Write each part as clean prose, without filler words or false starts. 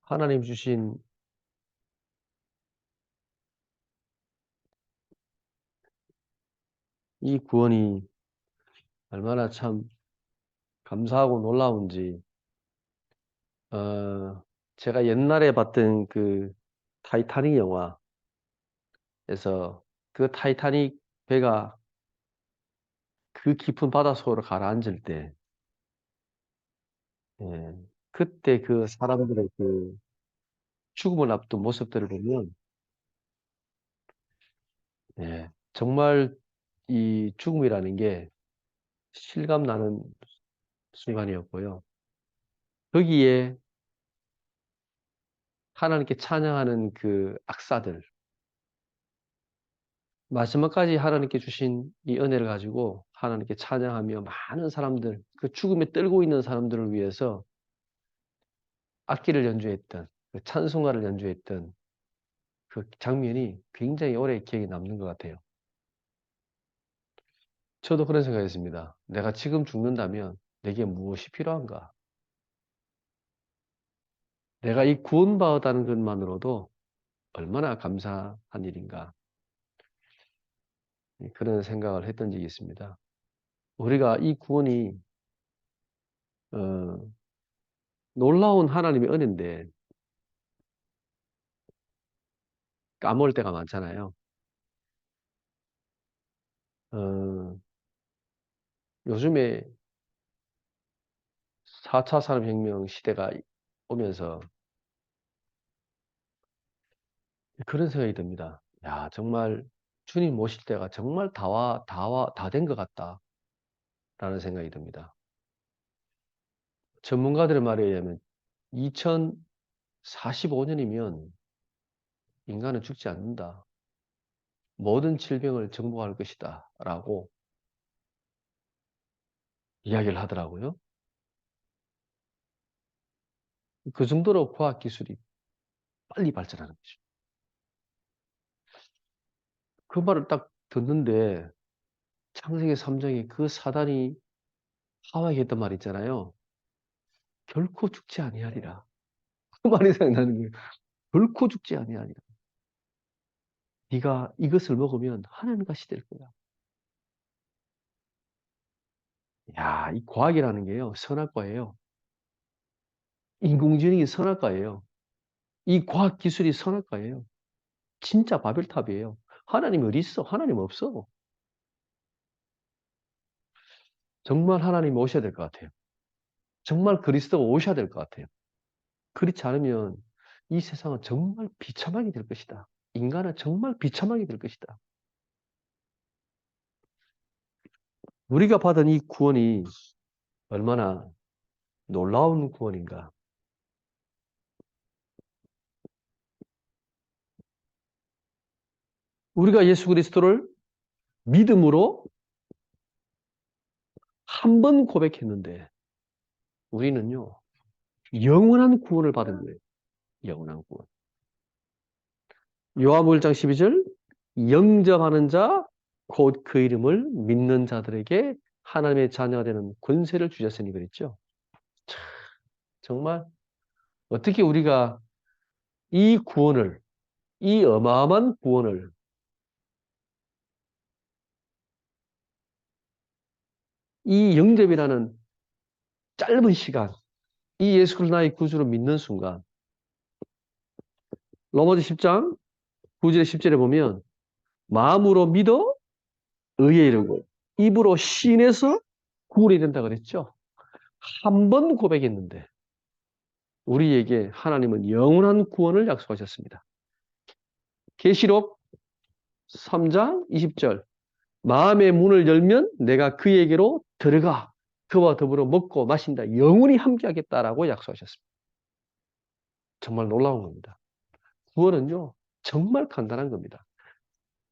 하나님 주신 이 구원이 얼마나 참 감사하고 놀라운지, 어, 제가 옛날에 봤던 그 타이타닉 영화에서 그 타이타닉 배가 그 깊은 바닷속으로 가라앉을 때, 예, 그때 그 사람들의 그 죽음을 앞둔 모습들을 보면, 예, 정말 이 죽음이라는 게 실감 나는 순간이었고요. 거기에 하나님께 찬양하는 그 악사들, 마지막까지 하나님께 주신 이 은혜를 가지고 하나님께 찬양하며 많은 사람들, 그 죽음에 떨고 있는 사람들을 위해서 악기를 연주했던, 그 찬송가를 연주했던 그 장면이 굉장히 오래 기억에 남는 것 같아요. 저도 그런 생각했습니다. 내가 지금 죽는다면 내게 무엇이 필요한가? 내가 이 구원받았다는 것만으로도 얼마나 감사한 일인가? 그런 생각을 했던 적이 있습니다. 우리가 이 구원이 어, 놀라운 하나님의 은혜인데 까먹을 때가 많잖아요. 어, 요즘에 4차 산업혁명 시대가 오면서 그런 생각이 듭니다. 야, 정말 주님 오실 때가 정말 다 된 것 같다라는 생각이 듭니다. 전문가들의 말에 의하면 2045년이면 인간은 죽지 않는다. 모든 질병을 정복할 것이다. 라고 이야기를 하더라고요. 그 정도로 과학기술이 빨리 발전하는 거죠. 그 말을 딱 듣는데 창세기 3장에 그 사단이 하와에게 했던 말 있잖아요. 결코 죽지 아니하리라. 그 말이 생각나는 거예요. 결코 죽지 아니하리라. 네가 이것을 먹으면 하나님같이 될 거야. 야, 이 과학이라는 게요. 선악과예요. 인공지능이 선악과예요. 이 과학 기술이 선악과예요. 진짜 바벨탑이에요. 하나님 어디 있어? 하나님 없어. 정말 하나님 오셔야 될 것 같아요. 정말 그리스도가 오셔야 될 것 같아요. 그렇지 않으면 이 세상은 정말 비참하게 될 것이다. 인간은 정말 비참하게 될 것이다. 우리가 받은 이 구원이 얼마나 놀라운 구원인가. 우리가 예수 그리스도를 믿음으로 한 번 고백했는데 우리는요, 영원한 구원을 받은 거예요. 영원한 구원. 요한복음 1장 12절 영접하는 자, 곧 그 이름을 믿는 자들에게 하나님의 자녀가 되는 권세를 주셨으니 그랬죠. 참, 정말 어떻게 우리가 이 구원을, 이 어마어마한 구원을 이 영접이라는 짧은 시간, 이 예수 그리스도 나의 구주로 믿는 순간 로마서 10장 9절에 10절에 보면 마음으로 믿어 의에 이르고 입으로 시인해서 구원이 된다 그랬죠. 한 번 고백했는데 우리에게 하나님은 영원한 구원을 약속하셨습니다. 계시록 3장 20절 마음의 문을 열면 내가 그에게로 들어가 그와 더불어 먹고 마신다. 영원히 함께하겠다라고 약속하셨습니다. 정말 놀라운 겁니다. 구원은요. 정말 간단한 겁니다.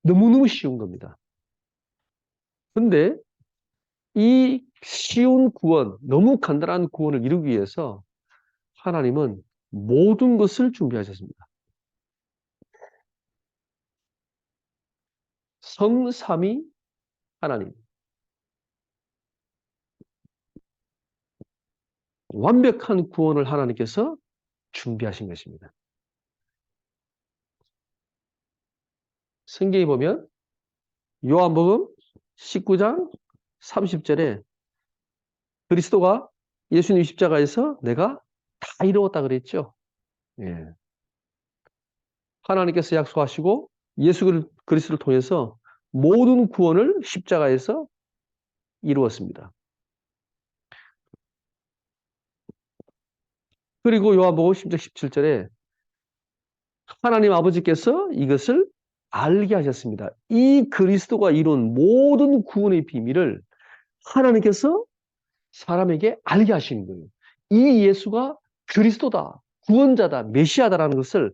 너무너무 쉬운 겁니다. 근데 이 쉬운 구원, 너무 간단한 구원을 이루기 위해서 하나님은 모든 것을 준비하셨습니다. 성삼위 하나님. 완벽한 구원을 하나님께서 준비하신 것입니다. 성경에 보면 요한복음 19장 30절에 그리스도가 예수님 십자가에서 내가 다 이루었다 그랬죠. 예. 하나님께서 약속하시고 예수 그리스도를 통해서 모든 구원을 십자가에서 이루었습니다. 그리고 요한복음 10장 17절에 하나님 아버지께서 이것을 알게 하셨습니다. 이 그리스도가 이룬 모든 구원의 비밀을 하나님께서 사람에게 알게 하시는 거예요. 이 예수가 그리스도다, 구원자다, 메시아다라는 것을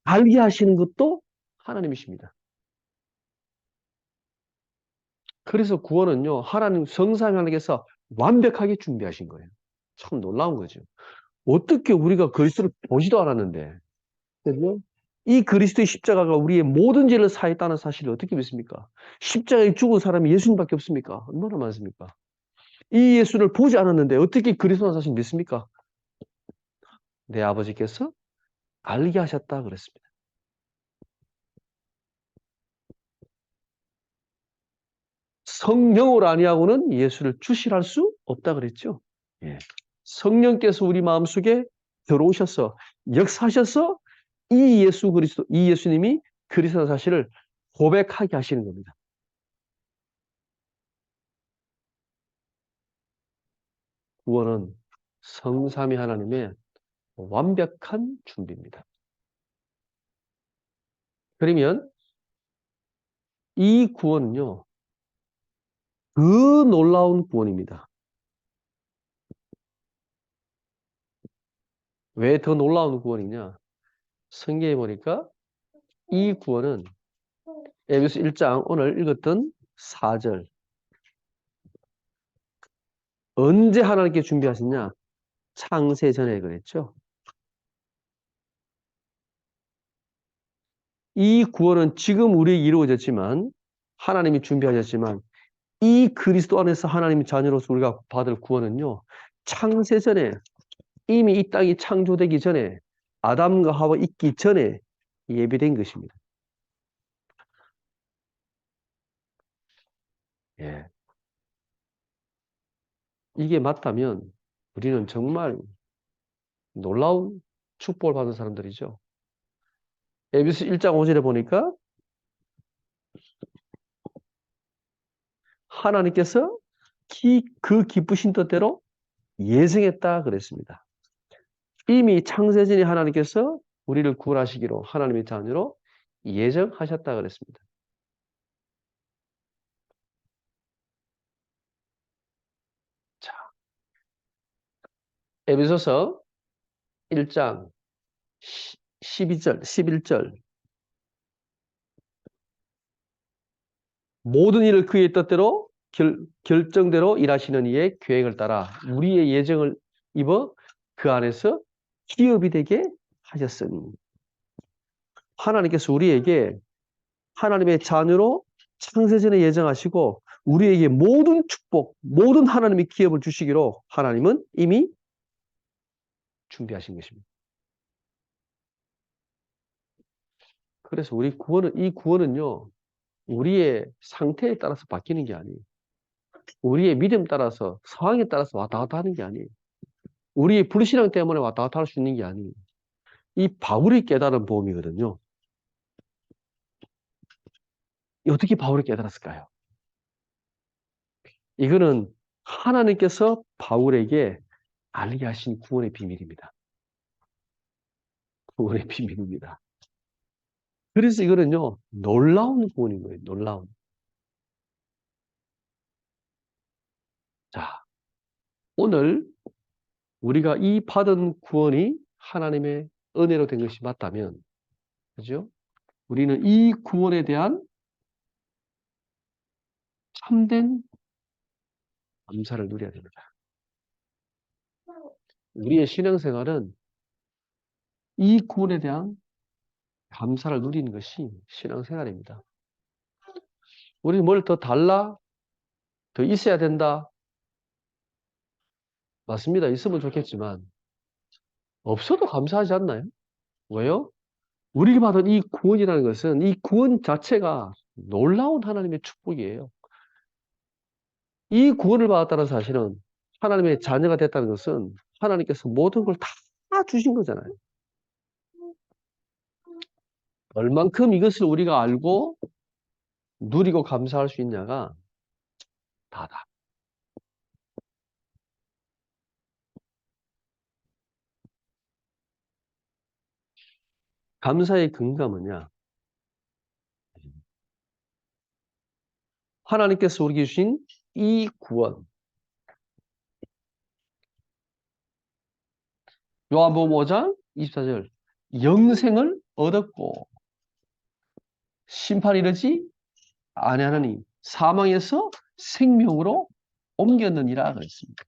알게 하시는 것도 하나님이십니다. 그래서 구원은요, 하나님 성삼위 하나님께서 완벽하게 준비하신 거예요. 참 놀라운 거죠. 어떻게 우리가 그리스도를 보지도 않았는데, 그죠? 이 그리스도의 십자가가 우리의 모든 죄를 사했다는 사실을 어떻게 믿습니까? 십자가에 죽은 사람이 예수님밖에 없습니까? 얼마나 많습니까? 이 예수를 보지 않았는데 어떻게 그리스도라는 사실 믿습니까? 내 아버지께서 알게 하셨다 그랬습니다. 성령으로 아니하고는 예수를 주시할 수 없다 그랬죠. 예. 성령께서 우리 마음속에 들어오셔서 역사하셔서 이 예수 그리스도, 이 예수님이 그리스도 사실을 고백하게 하시는 겁니다. 구원은 성삼위 하나님의 완벽한 준비입니다. 그러면 이 구원은요, 그 놀라운 구원입니다. 왜 더 놀라운 구원이냐? 성경에 보니까 이 구원은 에베소 1장 오늘 읽었던 4절 언제 하나님께 준비하셨냐? 창세 전에 그랬죠. 이 구원은 지금 우리에게 이루어졌지만 하나님이 준비하셨지만 이 그리스도 안에서 하나님의 자녀로서 우리가 받을 구원은요. 창세 전에 이미 이 땅이 창조되기 전에 아담과 하와 있기 전에 예비된 것입니다. 예. 이게 맞다면 우리는 정말 놀라운 축복을 받은 사람들이죠. 에베소 1장 5절에 보니까 하나님께서 그 기쁘신 뜻대로 예정했다 그랬습니다. 이미 창세전에 하나님께서 우리를 구원하시기로 하나님의 자녀로 예정하셨다 그랬습니다. 자, 에베소서 1장 12절, 11절 모든 일을 그의 뜻대로 결정대로 일하시는 이의 계획을 따라 우리의 예정을 입어 그 안에서 기업이 되게 하셨으니 하나님께서 우리에게 하나님의 자녀로 창세전에 예정하시고 우리에게 모든 축복, 모든 하나님의 기업을 주시기로 하나님은 이미 준비하신 것입니다. 그래서 이 구원은요, 우리의 상태에 따라서 바뀌는 게 아니에요. 우리의 믿음 따라서, 상황에 따라서 왔다 갔다 하는 게 아니에요. 우리의 불신앙 때문에 왔다 갔다 할 수 있는 게 아니에요. 이 바울이 깨달은 복음이거든요. 어떻게 바울이 깨달았을까요? 이거는 하나님께서 바울에게 알게 하신 구원의 비밀입니다. 구원의 비밀입니다. 그래서 이거는요, 놀라운 구원인 거예요, 놀라운. 자, 오늘 우리가 이 받은 구원이 하나님의 은혜로 된 것이 맞다면, 그죠? 우리는 이 구원에 대한 참된 감사를 누려야 됩니다. 우리의 신앙생활은 이 구원에 대한 감사를 누리는 것이 신앙생활입니다. 우리는 뭘 더 달라? 더 있어야 된다? 맞습니다. 있으면 좋겠지만, 없어도 감사하지 않나요? 왜요? 우리가 받은 이 구원이라는 것은 이 구원 자체가 놀라운 하나님의 축복이에요. 이 구원을 받았다는 사실은 하나님의 자녀가 됐다는 것은 하나님께서 모든 걸 다 주신 거잖아요. 얼만큼 이것을 우리가 알고 누리고 감사할 수 있냐가 다다. 감사의 근거가 뭐냐? 하나님께서 우리에게 주신 이 구원. 요한복음 5장 24절. 영생을 얻었고 심판이 이르지 아니하느니 사망에서 생명으로 옮겼느니라 그랬습니다.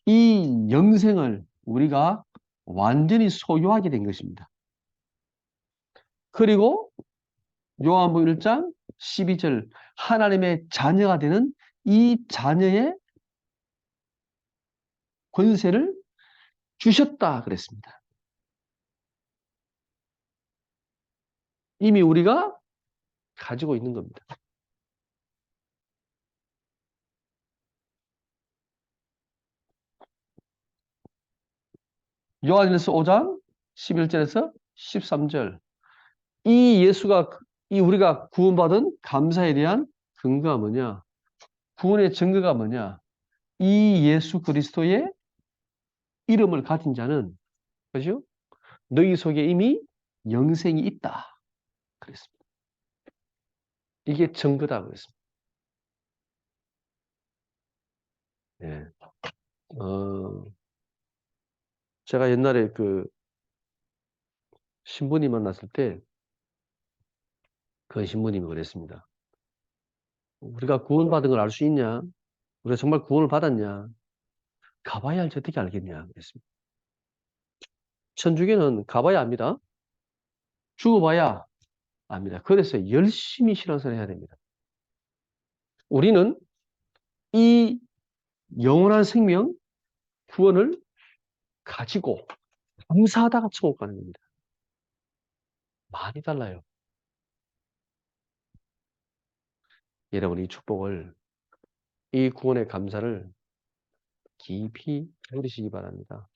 이 영생을 우리가 완전히 소유하게 된 것입니다. 그리고 요한복음 1장 12절 하나님의 자녀가 되는 이 자녀의 권세를 주셨다 그랬습니다. 이미 우리가 가지고 있는 겁니다. 요한일서 5장 11절에서 13절 이 예수가 이 우리가 구원받은 감사에 대한 근거가 뭐냐? 구원의 증거가 뭐냐? 이 예수 그리스도의 이름을 가진 자는 그죠? 너희 속에 이미 영생이 있다. 그랬습니다. 이게 증거다 그랬습니다. 예. 제가 옛날에 그 신부님 만났을 때 그 신부님이 그랬습니다. 우리가 구원받은 걸 알 수 있냐? 우리가 정말 구원을 받았냐? 가봐야 알지 어떻게 알겠냐? 그랬습니다. 천주교는 가봐야 압니다. 죽어봐야 압니다. 그래서 열심히 신앙생활 해야 됩니다. 우리는 이 영원한 생명, 구원을 가지고 감사하다가 천국 가는 겁니다. 많이 달라요. 여러분 이 축복을, 이 구원의 감사를 깊이 누리시기 바랍니다.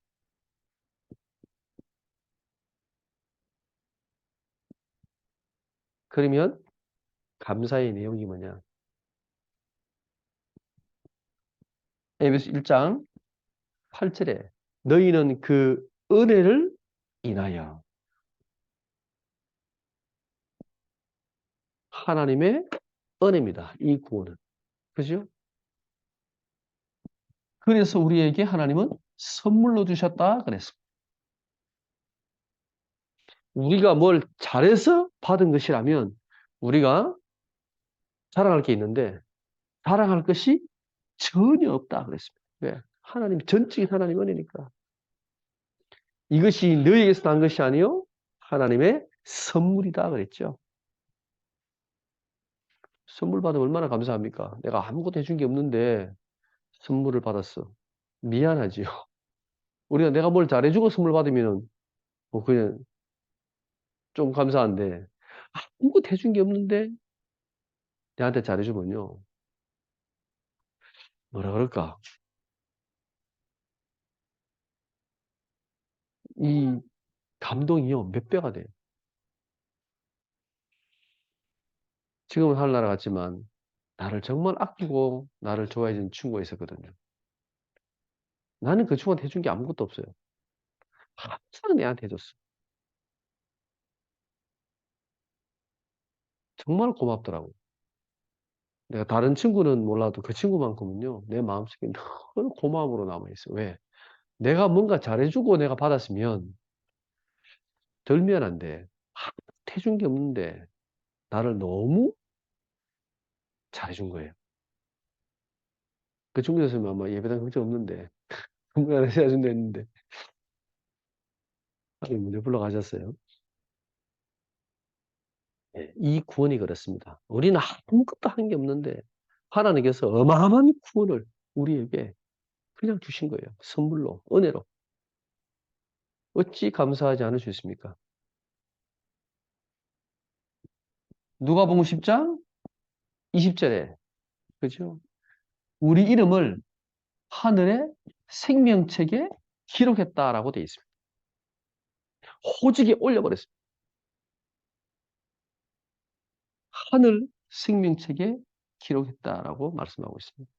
그러면 감사의 내용이 뭐냐? 에베소 1장 8절에 너희는 그 은혜를 인하여 하나님의 은혜입니다. 이 구원은. 그죠? 그래서 우리에게 하나님은 선물로 주셨다 그랬습니다. 우리가 뭘 잘해서 받은 것이라면 우리가 자랑할 게 있는데 자랑할 것이 전혀 없다 그랬습니다. 왜? 하나님 전적인 하나님 은혜니까. 이것이 너희에게서 난 것이 아니요 하나님의 선물이다 그랬죠. 선물 받으면 얼마나 감사합니까? 내가 아무것도 해준 게 없는데 선물을 받았어. 미안하지요. 우리가 내가 뭘 잘해주고 선물 받으면 뭐 그냥 좀 감사한데 아무것도 해준 게 없는데 내한테 잘해주면요. 뭐라 그럴까? 이 감동이요. 몇 배가 돼요. 지금은 하늘나라 같지만 나를 정말 아끼고 나를 좋아해주는 친구가 있었거든요. 나는 그 친구한테 해준 게 아무것도 없어요. 항상 내한테 해줬어. 정말 고맙더라고. 내가 다른 친구는 몰라도 그 친구만큼은요, 내 마음속에 늘 고마움으로 남아있어. 왜? 내가 뭔가 잘해주고 내가 받았으면 덜 미안한데, 해준 게 없는데, 나를 너무 잘해준 거예요. 그 친구였으면 아마 예배당 걱정 없는데, 누가 해준다 했는데, 문제 불러가셨어요. 예, 이 구원이 그렇습니다. 우리는 아무것도 한 게 없는데, 하나님께서 어마어마한 구원을 우리에게 그냥 주신 거예요. 선물로, 은혜로. 어찌 감사하지 않을 수 있습니까? 누가복음 10장 20절에 그죠? 우리 이름을 하늘의 생명책에 기록했다라고 되어 있습니다. 호직에 올려버렸습니다. 하늘 생명책에 기록했다라고 말씀하고 있습니다.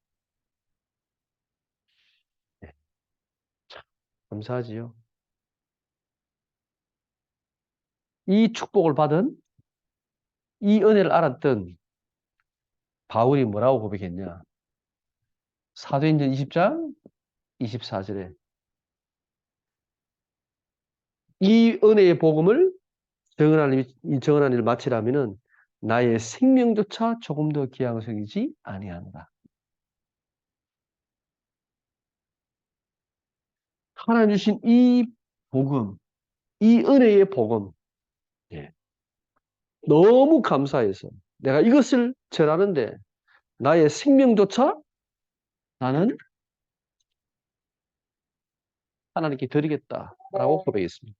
네, 참 감사하지요. 이 축복을 받은 이 은혜를 알았던 바울이 뭐라고 고백했냐? 사도행전 20장 24절에 이 은혜의 복음을 정언한 일을 마치라면은 나의 생명조차 조금 더 귀한 것이지 아니하노라. 하나님 주신 이 복음, 이 은혜의 복음, 예, 너무 감사해서 내가 이것을 전하는데 나의 생명조차 나는 하나님께 드리겠다라고 고백했습니다.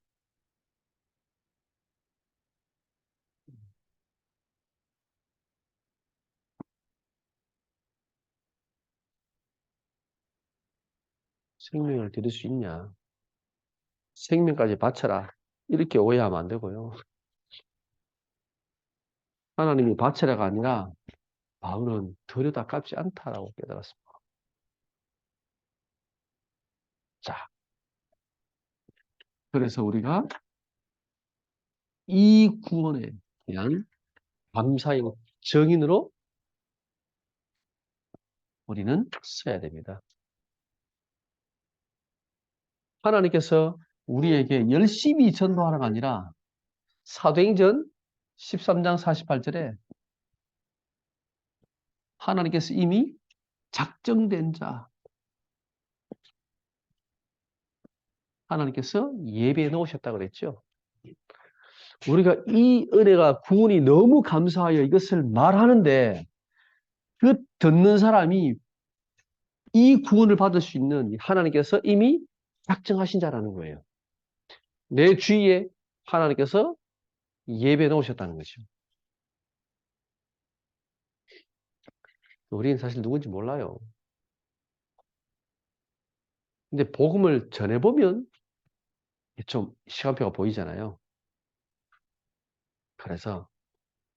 생명을 드릴 수 있냐? 생명까지 바쳐라. 이렇게 오해하면 안 되고요. 하나님이 바쳐라가 아니라 바울은 드려다 값지 않다라고 깨달았습니다. 자, 그래서 우리가 이 구원에 대한 감사의 정인으로 우리는 써야 됩니다. 하나님께서 우리에게 열심히 전도하라가 아니라 사도행전 13장 48절에 하나님께서 이미 작정된 자, 하나님께서 예배해 놓으셨다고 그랬죠. 우리가 이 은혜가 구원이 너무 감사하여 이것을 말하는데 그 듣는 사람이 이 구원을 받을 수 있는 하나님께서 이미 작정하신 자라는 거예요. 내 주위에 하나님께서 예배해 놓으셨다는 거죠. 우리는 사실 누군지 몰라요. 근데 복음을 전해보면 좀 시간표가 보이잖아요. 그래서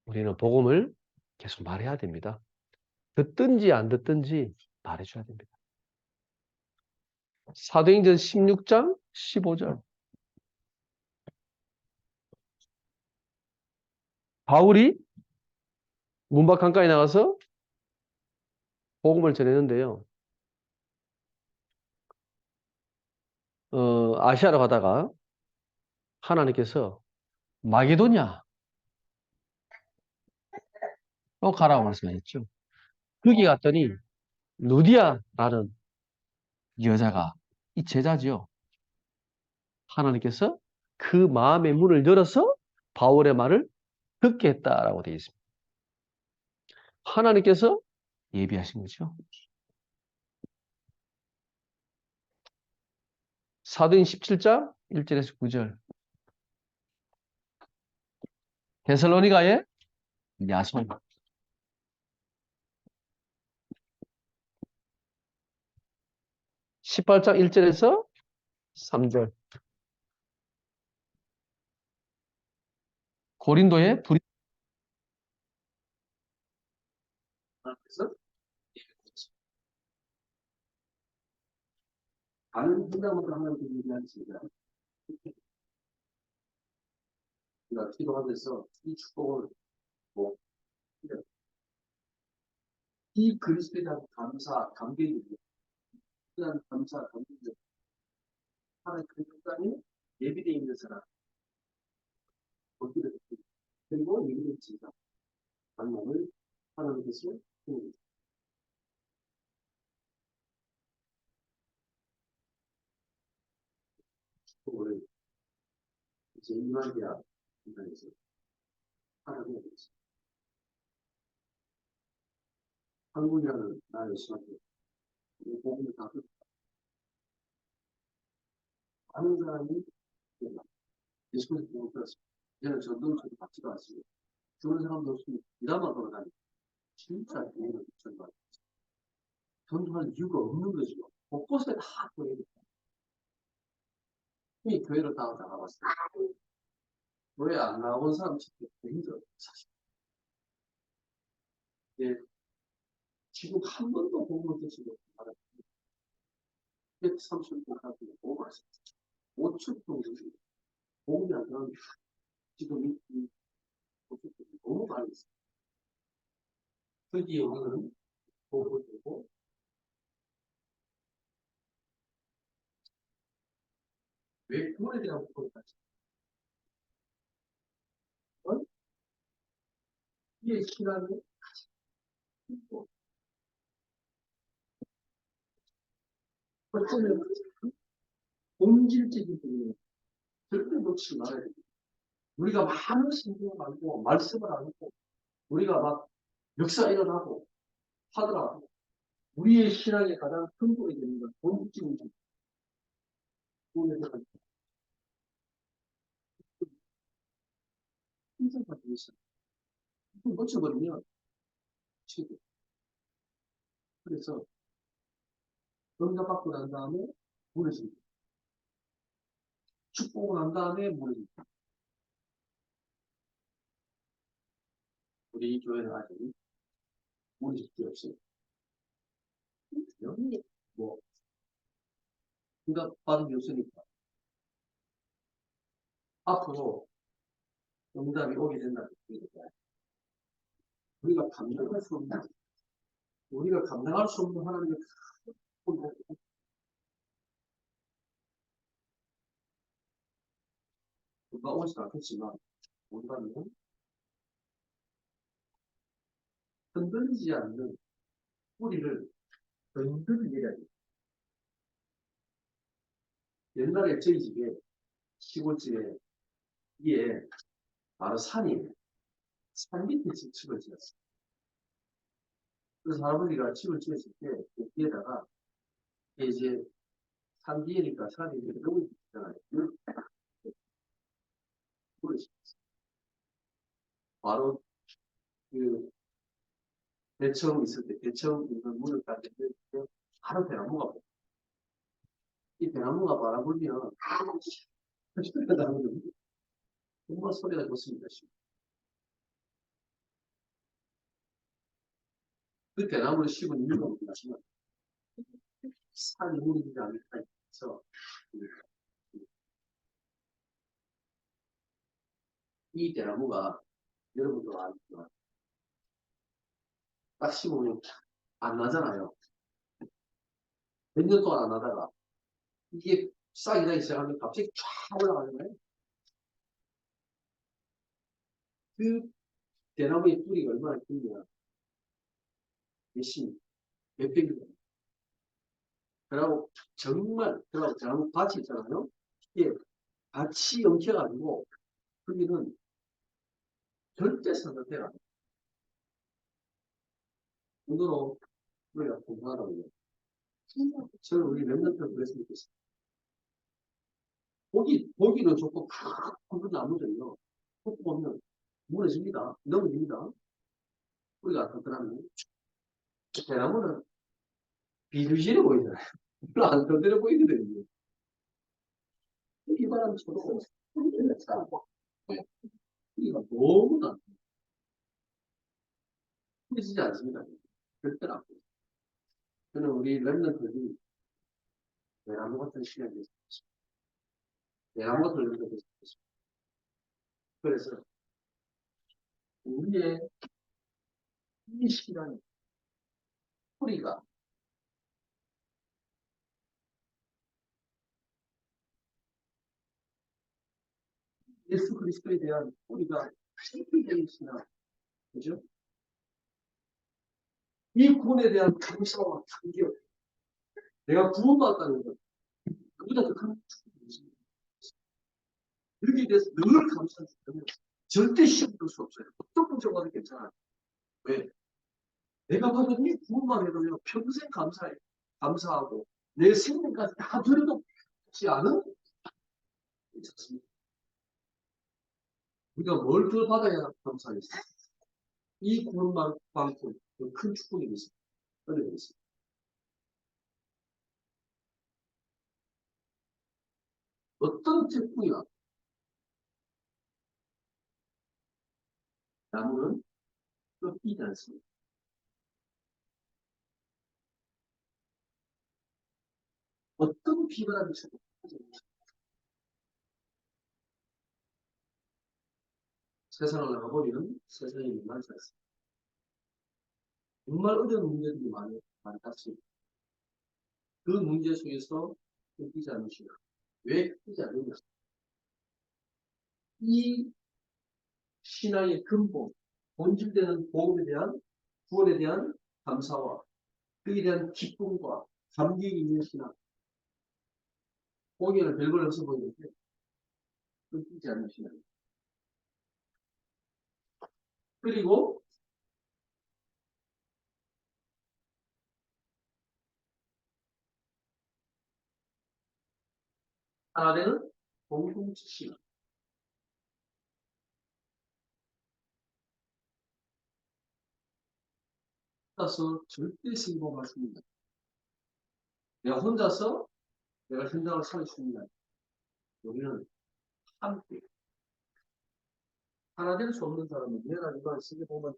우리는 복음을 계속 말해야 됩니다. 듣든지 안 듣든지 말해줘야 됩니다. 사도행전 16장 15절. 바울이 문밖 강가에 나가서 복음을 전했는데요. 아시아로 가다가 하나님께서 마게도냐로 가라고 말씀하셨죠. 거기 갔더니 루디아라는 여자가 이 제자지요. 하나님께서 그 마음의 문을 열어서 바울의 말을 듣게 했다라고 되어 있습니다. 하나님께서 예비하신 거죠. 사도행 17장 1절에서 9절. 데살로니가의 야손. 18장 1절에서 3절. 고린도의 불이 다른 분담을 하는 분들이 있습니다. 우리가 기도하면서 이 축복을 뭐, 이 그리스도에 대한 감사, 감격이 대한 감사, 감격이 하나의 그 극단이 예비되어 있는 사람, 거기를 그리고 예비되어 있는 사람, 만남을 하나님께서 축복을 이제 이만희야 인간에서 하나님의 한국이라는 나라의 시간에 이 복음을 다 많은 사람이 예수께서 보고 그랬습니다. 이제는 전도서도 받지도 않습니다. 주는 사람도 없으니 이나마 돌아다니 진짜 교회를 전도하는 전도할 이유가 없는 거죠. 곳곳에 다 교회를 이 교회를 다 나가봤어요. 교회 안 나온 사람 진짜 힘들어요. 사실. 예, 지금 한 번도 복음을 듣지 못한 130분 가지고 너무 많습니다. 5천 정도 복음이 안 나오면 지금 이 5천 너무 많이 있어요. 거기에 우리는 복음을 듣고 왜 그거에 대한 복음을 가지? 이게 신앙을 듣고 어쩌면 본질적인 부분을 절대 놓치지 말아야 됩니다. 우리가 많은 성경을 알고 말씀을 알고 우리가 막 역사 일어나고 하더라도 우리의 신앙의 가장 큰 부분이 되는 건 본질적인 부분에서 항상 가지고 있어요. 놓쳐버리면 치고 그래서 응답받고 난 다음에 무너집니다. 축복을 난 다음에 무너집니다. 우리 교회는 아직 무너질 게 없어요. 뭐 응답받은 게 없으니까 앞으로 응답이 오게 된다는 얘기입니다. 우리가 감당할 수 없는 하나님의 누가 오지 않겠지만 온다면 흔들리지 않는 뿌리를 흔들려야 돼요. 옛날에 저희 집에 시골집에 위에 바로 산이에요. 산 밑에 집을 지었어요. 그래서 할아버지가 집을 지었을 때 여기에다가 이제 산 뒤에니까 산이 이렇게 너무 있잖아요. 바로 그 대청 있을 때 대청 있는 문을 딱 열면 바로 대나무가 보여요. 이 대나무가 바람 불면 소리가 나거든요. 정말 소리가 좋습니다. 그 대나무를 심은 이유가 뭐냐면 산이 무너지지 않을까 해서 이 대나무가 여러분도 알지만 딱 심으면 안 나잖아요. 몇 년 동안 안 나다가 이게 싹이 나기 시작하면 갑자기 쫙 올라가는 거예요. 그 대나무의 뿌리가 얼마나 길냐 몇십 몇백 년. 그러고 정말 그러고 대나무 밭이 있잖아요. 이게 밭이 엉켜가지고 거기는 절대 산뜻해가 오늘은 우리가 공부하라고요. 저는 우리 랩런트 그랬으면 좋겠어요. 보기는 좋고 큰 나무들이요. 꼭 보면 무너집니다. 넘어집니다. 우리가 그러면 대나무는 비두시해 보이잖아요. 별로 안 건드려 보이거든요. 이 바람 쳐도 이가 너무나 풀리지 않습니다. 절대 안 풀려요. 저는 우리 랩런트들이 대나무 같은 시간이 있었습니다. 대나무 같은 랩런트들이 있었습니다. 그래서 우리의 이 시간이 뿌리가 예수 그리스도에 대한 뿌리가 생기되는 신앙, 그죠? 이 구원에 대한 감사와 감격, 내가 구원받았다는 것, 그보다 더 큰 축복이 있습니다. 여기에 대해서 늘 감사하면 절대 시험 들수 없어요. 조금 적어도 괜찮아요. 왜? 내가 받은 이 구원만 해도요, 평생 감사하고, 내 생명까지 다 들여도 지 않은 괜찮습니다. 우리가 뭘 더 받아야 감사하겠어요? 이 구원만큼 큰 축복이 있습니다. 은혜가 있습니다. 어떤 태풍이나 나무는 꺾이지 않습니다. 어떤 비바람이 쳐도 세상을 나가보면 세상이 만만치 않습니다. 정말 어려운 문제들이 많이 닥칩니다. 그 문제 속에서 꺾이지 않으시나? 왜 꺾이지 않느냐? 이 신앙의 근본, 본질되는 복음에 대한 구원에 대한 감사와 그에 대한 기쁨과 감격이 있는 신앙. 보기에는 별걸 없어 보이는데 끊기지 않는 신앙. 그리고 하나 되는 공동체 신앙. 따라서 절대 성공할 수 있는. 내가 혼자서 내가 현장을 살릴 수 있는. 우리는 함께. 하나 될 수 없는 사람은 내가 이거 시계 보면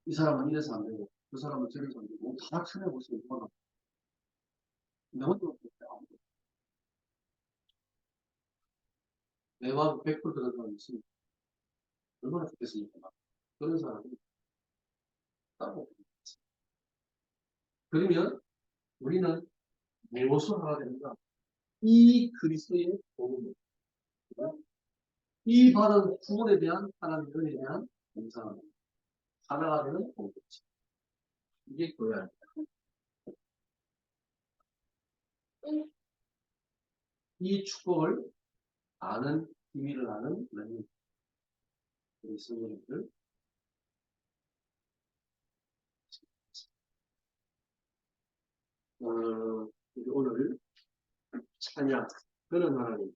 이 사람은 이래서 안 되고 그 사람은 저래서 안 되고 다 쳐내보시면 뭐가 내 혼자 내 마음 100% 들은 사람이 있으면 얼마나 좋겠습니까? 그런 사람이 따로. 그러면 우리는 무엇을 하야 됩니까? 이 그리스도의 복음을, 이 받은 구원에 대한 하나님의 은혜에 대한 감사함, 하나가 되는 공동체. 이게 교회입니다. 이 축복을 아는, 비밀을 아는 우리 성도님들, 우리 오늘 찬양, 그런 하나님,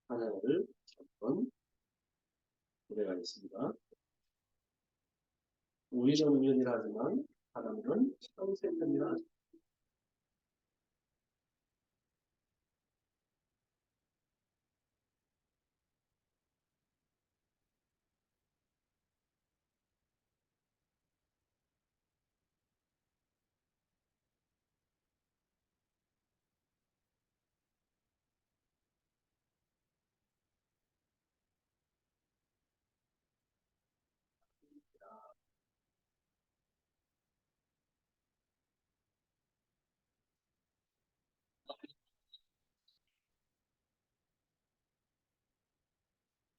찬양을 한번 노래하겠습니다. 우리는 우연이라지만 하나님은 참새편이라